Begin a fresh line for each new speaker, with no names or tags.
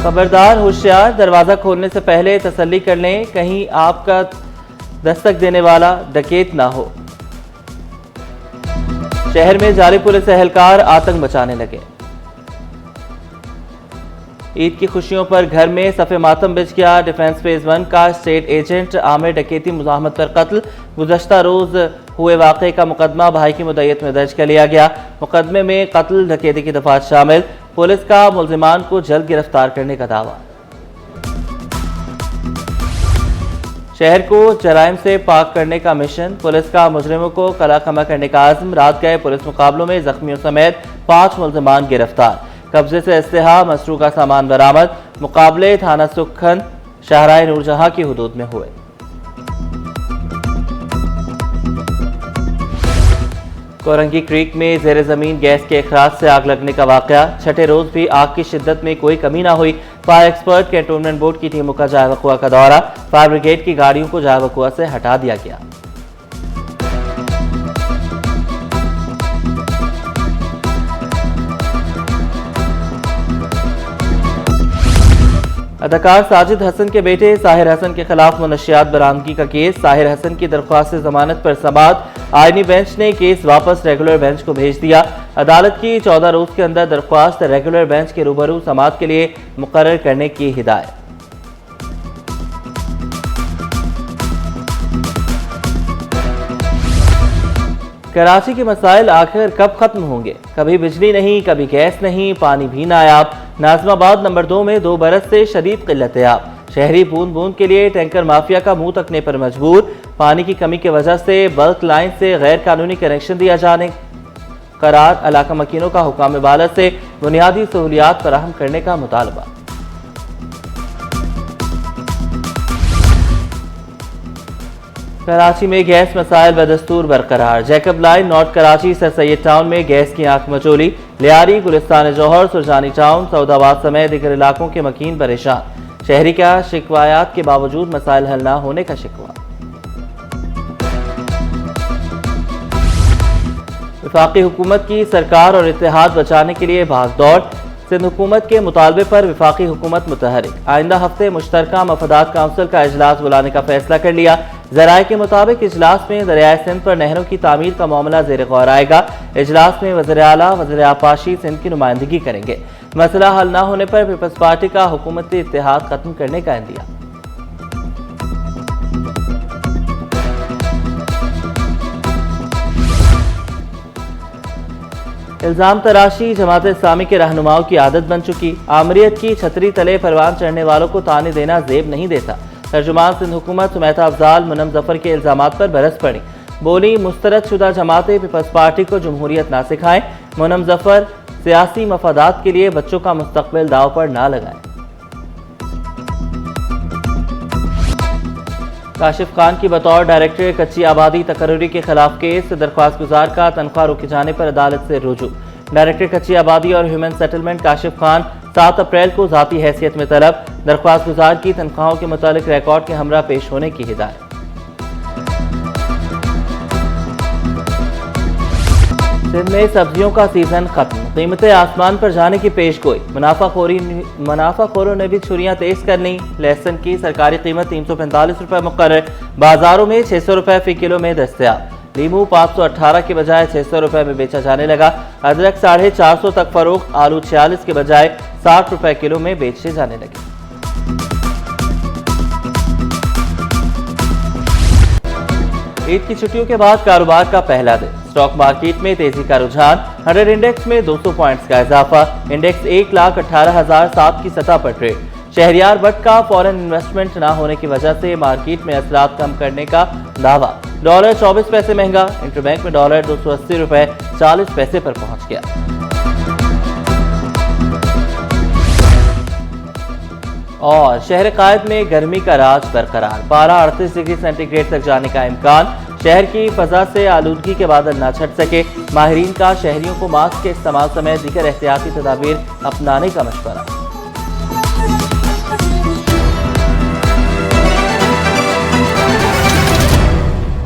खबरदार होशियार, दरवाजा खोलने से पहले तसल्ली कर लें, कहीं आपका दस्तक देने वाला डकैत ना हो। शहर में जारी पुलिस एहलकार आतंक मचाने लगे। ईद की खुशियों पर घर में सफ़े मातम बिछ गया। डिफेंस फेज 1 का स्टेट एजेंट आमिर डकैती मुज़ाहमत पर कत्ल। गुज़श्ता रोज हुए वाक़े का मुकदमा भाई की मुद्दत में दर्ज कर लिया गया। मुकदमे में कत्ल डकैती की दफात शामिल। पुलिस का मुल्जिमान को जल्द गिरफ्तार करने का दावा। शहर को जराइम से पाक करने का मिशन। पुलिस का मुजरिमों को कला खमा करने का आज़म। रात गए पुलिस मुकाबलों में जख्मियों समेत 5 मुल्जिमान गिरफ्तार। कब्जे से इस्तेहा मसरू का सामान बरामद। मुकाबले थाना सुखन शाहराह नूरजहां की हुदूद में हुए। कोरंगी क्रीक में जेर जमीन गैस के अखराज से आग लगने का वाकया। छठे रोज भी आग की शिद्दत में कोई कमी ना हुई। फायर एक्सपर्ट कैंटोनमेंट बोर्ड की टीमों का जाए वकुआ का दौरा। फायर ब्रिगेड की गाड़ियों को जाए वकुआ से हटा दिया गया। अदाकार साजिद हसन के बेटे साहिर हसन के खिलाफ मुनशियात बरामदगी का केस। साहिर हसन की दरख्वास्त से जमानत पर समाअत। आईनी बेंच ने केस वापस रेगुलर बेंच को भेज दिया। अदालत की 14 रोज के अंदर दरख्वास्त रेगुलर बेंच के रूबरू समाअत के लिए मुकर्रर करने की हिदायत। कराची के मसाइल आखिर कब खत्म होंगे? कभी बिजली नहीं, कभी गैस नहीं, पानी भी नायाब। नाज़िमाबाद नंबर 2 में 2 बरस से शदीद किल्लत आब। शहरी बूंद बूंद के लिए टैंकर माफिया का मुंह तकने पर मजबूर। पानी की कमी की वजह से बल्क लाइन से गैर कानूनी कनेक्शन दिया जाने करार। इलाका मकीनों का हुकाम बाला से बुनियादी सहूलियात फराहम करने का मुतालबा। कराची में गैस मसाइल बदस्तूर बरकरार। Jacob line north Karachi sir Syed town में गैस की आंख मचोली। लियारी, गुलिस्तान जौहर, सुरजानी टाउन, सऊदाबाद समेत दीगर इलाकों के मकीन परेशान। शहरी का शिकवायात के बावजूद मसाइल हल न होने का शिकवा। वफाकी हुकूमत की सरकार और इत्तेहाद बचाने के लिए भागदौड़। सिंध हुकूमत के मुतालबे पर वफाकी हुकूमत मुतहरिक। आइंदा हफ्ते मुश्तरका मफादात काउंसिल का इजलास बुलाने का फैसला कर लिया। ज़राए के मुताबिक इजलास में दरियाए सिंध पर नहरों की तामीर का मामला ज़ेर गौर आएगा। इजलास में वज़ीर आला, वज़ीर आपाशी सिंध की नुमाइंदगी करेंगे। मसला हल न होने पर पीपल्स पार्टी का हुकूमती इत्तेहाद खत्म करने का इंदिया। इल्जाम तराशी जमात इस्लामी के रहनुमाओं की आदत बन चुकी। आमरीत की छतरी तले परवान चढ़ने वालों को ताने देना जेब नहीं देता। तर्जुमान सिंध हुकूमत सुमैता अफजाल मुनम जफर के इल्जामात पर बरस पड़ी। बोली, मुस्तरद शुदा जमातें पीपल्स पार्टी को जमहूरियत ना सिखाएं। मुनम जफर, सियासी मफादात के लिए बच्चों का मुस्तकबिल दाव पर ना लगाएं। काशिफ खान की बतौर डायरेक्टर कच्ची आबादी तकर्री के खिलाफ केस। दरख्वास्त गुजार का तनख्वाह रोके जाने पर अदालत से रुजू। डायरेक्टर कच्ची आबादी और ह्यूमन सेटलमेंट काशिफ खान 7 अप्रैल को जाती हैसियत में तलब। दरख्वास्त गुजार की तनख्वाहों के मुतालिक रिकॉर्ड के हमरा पेश होने की हिदायत। सिंध में सब्जियों का सीजन खत्म। कीमतें आसमान पर जाने की पेशगोई। मुनाफाखोरों ने भी छुरियां तेज कर ली। लहसुन की सरकारी कीमत 345 रुपए मुकर्रर। बाजारों में 600 रुपए फी किलो में दस्तयाब। लीमू 518 के बजाय 600 रुपए में बेचा जाने लगा। अदरक 450 तक फरोख्त। आलू 46 के बजाय 60 रुपए किलो में बेचे जाने लगे। ईद की छुट्टियों के बाद कारोबार का पहला दिन। स्टॉक मार्केट में तेजी का रुझान। 100 इंडेक्स में 200 पॉइंट्स का इजाफा। इंडेक्स 1,18,007 की सतह पर ट्रेड। शहरियार बट का फॉरेन इन्वेस्टमेंट न होने की वजह से मार्केट में असरात कम करने का दावा। डॉलर 24 पैसे महंगा। इंटरबैंक में डॉलर 280 रुपए 40 पैसे पर पहुंच गया। और शहर कायद में गर्मी का राज बरकरार। पारा 38 डिग्री सेंटीग्रेड तक जाने का इम्कान। शहर की फजा से आलूदगी के बादल न छट सके। माहिरीन का शहरियों को मास्क के इस्तेमाल समेत दीगर एहतियाती तदाबीर अपनाने का मशवरा।